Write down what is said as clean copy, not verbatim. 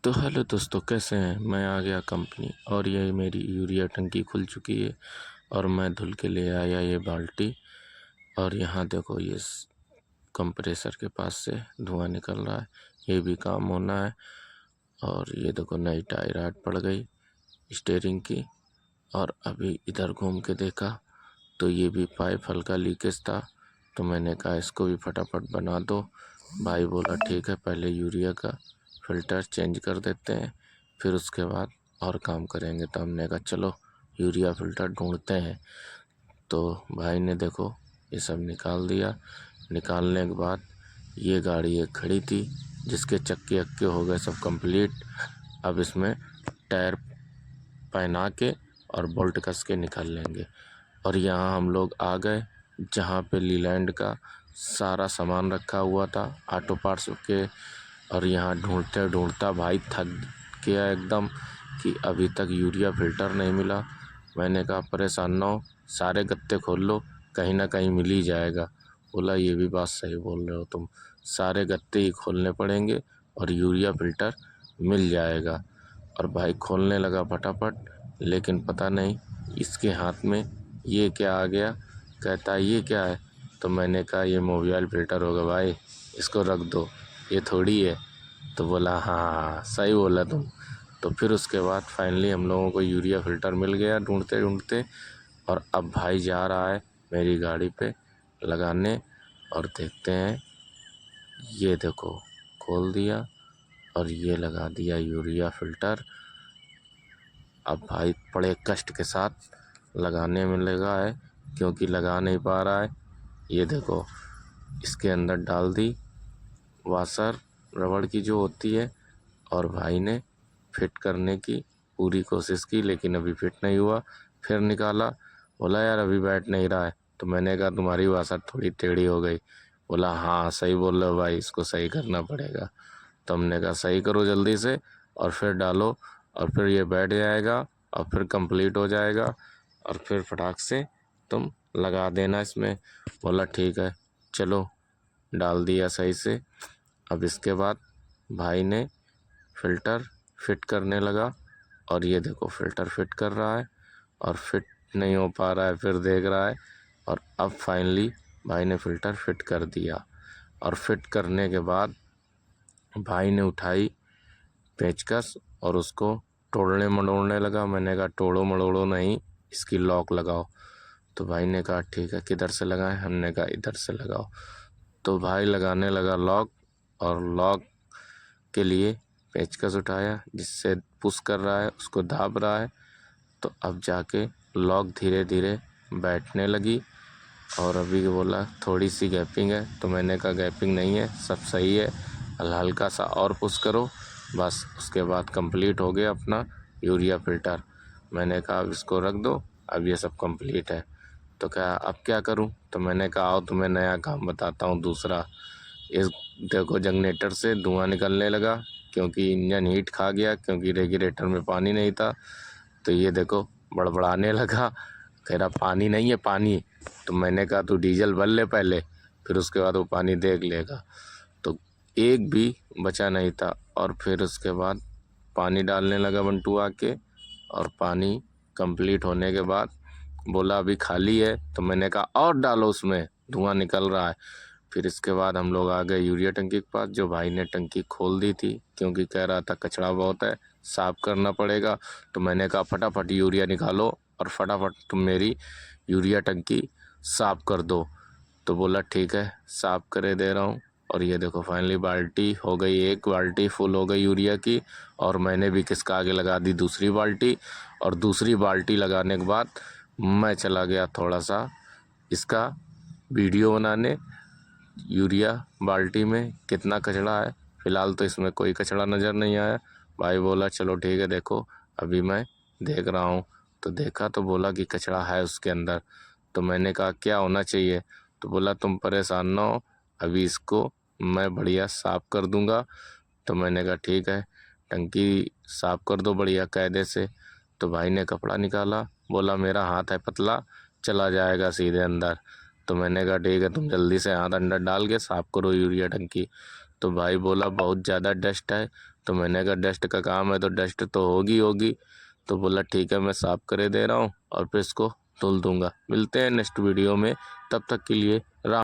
तो हेलो दोस्तों, कैसे हैं। मैं आ गया कंपनी और ये मेरी यूरिया टंकी खुल चुकी है और मैं धुल के ले आया ये बाल्टी। और यहाँ देखो ये कंप्रेसर के पास से धुआं निकल रहा है, ये भी काम होना है। और ये देखो नई टायर आट पड़ गई स्टीयरिंग की। और अभी इधर घूम के देखा तो ये भी पाइप हल्का लीकेज था, तो मैंने कहा इसको भी फटाफट बना दो। भाई बोला ठीक है, पहले यूरिया का फ़िल्टर चेंज कर देते हैं, फिर उसके बाद और काम करेंगे। तो हमने कहा चलो यूरिया फ़िल्टर ढूंढते हैं। तो भाई ने देखो ये सब निकाल दिया। निकालने के बाद ये गाड़ी एक खड़ी थी जिसके चक्के अक्के हो गए सब कंप्लीट। अब इसमें टायर पहना के और बोल्ट कस के निकाल लेंगे। और यहाँ हम लोग आ गए जहाँ पे लीलैंड का सारा सामान रखा हुआ था ऑटो पार्ट्स के। और यहाँ ढूंढते ढूंढता भाई थक गया एकदम कि अभी तक यूरिया फ़िल्टर नहीं मिला। मैंने कहा परेशान ना हो, सारे गत्ते खोल लो, कहीं ना कहीं मिल ही जाएगा। बोला ये भी बात सही बोल रहे हो तुम, सारे गत्ते ही खोलने पड़ेंगे और यूरिया फ़िल्टर मिल जाएगा। और भाई खोलने लगा फटाफट, लेकिन पता नहीं इसके हाथ में ये क्या आ गया। कहता है ये क्या है, तो मैंने कहा ये मोबिल फ़िल्टर होगा भाई, इसको रख दो, ये थोड़ी है। तो बोला हाँ सही बोला तुम। तो फिर उसके बाद फाइनली हम लोगों को यूरिया फ़िल्टर मिल गया ढूंढते ढूंढते। और अब भाई जा रहा है मेरी गाड़ी पे लगाने। और देखते हैं, ये देखो खोल दिया और ये लगा दिया यूरिया फ़िल्टर। अब भाई बड़े कष्ट के साथ लगाने में लगा है, क्योंकि लगा नहीं पा रहा है। ये देखो इसके अंदर डाल दी वाशर रबड़ की जो होती है, और भाई ने फिट करने की पूरी कोशिश की, लेकिन अभी फिट नहीं हुआ। फिर निकाला, बोला यार अभी बैठ नहीं रहा है। तो मैंने कहा तुम्हारी वाशर थोड़ी टेढ़ी हो गई। बोला हाँ सही बोल रहे हो भाई, इसको सही करना पड़ेगा। तो हमने कहा सही करो जल्दी से और फिर डालो, और फिर ये बैठ जाएगा और फिर कंप्लीट हो जाएगा, और फिर फटाक से तुम लगा देना इसमें। बोला ठीक है चलो, डाल दिया सही से। अब इसके बाद भाई ने फ़िल्टर फिट करने लगा। और ये देखो फ़िल्टर फिट कर रहा है और फिट नहीं हो पा रहा है, फिर देख रहा है। और अब फाइनली भाई ने फ़िल्टर फिट कर दिया। और फिट करने के बाद भाई ने उठाई पेचकस और उसको तोड़ने मड़ोड़ने लगा। मैंने कहा तोड़ो मड़ोड़ो नहीं, इसकी लॉक लगाओ। तो भाई ने कहा ठीक है, किधर से लगाएं। हमने कहा इधर से लगाओ। तो भाई लगाने लगा लॉक, और लॉक के लिए पेचकस उठाया जिससे पुश कर रहा है, उसको दाब रहा है। तो अब जाके लॉक धीरे धीरे बैठने लगी। और अभी बोला थोड़ी सी गैपिंग है, तो मैंने कहा गैपिंग नहीं है, सब सही है, हल्का सा और पुश करो बस। उसके बाद कंप्लीट हो गया अपना यूरिया फ़िल्टर। मैंने कहा अब इसको रख दो, अब ये सब कंप्लीट है। तो क्या अब क्या करूं। तो मैंने कहा आओ तुम्हें नया काम बताता हूं दूसरा। इस देखो जनरेटर से धुआं निकलने लगा, क्योंकि इंजन हीट खा गया, क्योंकि रेगुलेटर में पानी नहीं था। तो ये देखो बड़बड़ाने लगा, कह रहा पानी नहीं है पानी। तो मैंने कहा तू डीजल भर ले पहले, फिर उसके बाद वो पानी देख लेगा। तो एक भी बचा नहीं था। और फिर उसके बाद पानी डालने लगा बंटू आके, और पानी कंप्लीट होने के बाद बोला अभी खाली है। तो मैंने कहा और डालो उसमें, धुआं निकल रहा है। फिर इसके बाद हम लोग आ गए यूरिया टंकी के पास, जो भाई ने टंकी खोल दी थी, क्योंकि कह रहा था कचरा बहुत है, साफ करना पड़ेगा। तो मैंने कहा फटाफट यूरिया निकालो और फटाफट तुम मेरी यूरिया टंकी साफ कर दो। तो बोला ठीक है साफ करे दे रहा हूँ। और ये देखो फाइनली बाल्टी हो गई, एक बाल्टी फुल हो गई यूरिया की। और मैंने भी किसका आगे लगा दी दूसरी बाल्टी। और दूसरी बाल्टी लगाने के बाद मैं चला गया थोड़ा सा इसका वीडियो बनाने, यूरिया बाल्टी में कितना कचरा है। फ़िलहाल तो इसमें कोई कचरा नज़र नहीं आया। भाई बोला चलो ठीक है देखो, अभी मैं देख रहा हूँ। तो देखा तो बोला कि कचरा है उसके अंदर। तो मैंने कहा क्या होना चाहिए। तो बोला तुम परेशान ना हो, अभी इसको मैं बढ़िया साफ़ कर दूंगा। तो मैंने कहा ठीक है, टंकी साफ़ कर दो बढ़िया कायदे से। तो भाई ने कपड़ा निकाला, बोला मेरा हाथ है पतला, चला जाएगा सीधे अंदर। तो मैंने कहा ठीक है, तुम जल्दी से हाथ अंदर डाल के साफ़ करो यूरिया टंकी। तो भाई बोला बहुत ज़्यादा डस्ट है, तो मैंने कहा डस्ट का काम है तो डस्ट तो होगी। तो बोला ठीक है मैं साफ़ करे दे रहा हूँ और फिर इसको धुल दूँगा। मिलते हैं नेक्स्ट वीडियो में, तब तक के लिए राम।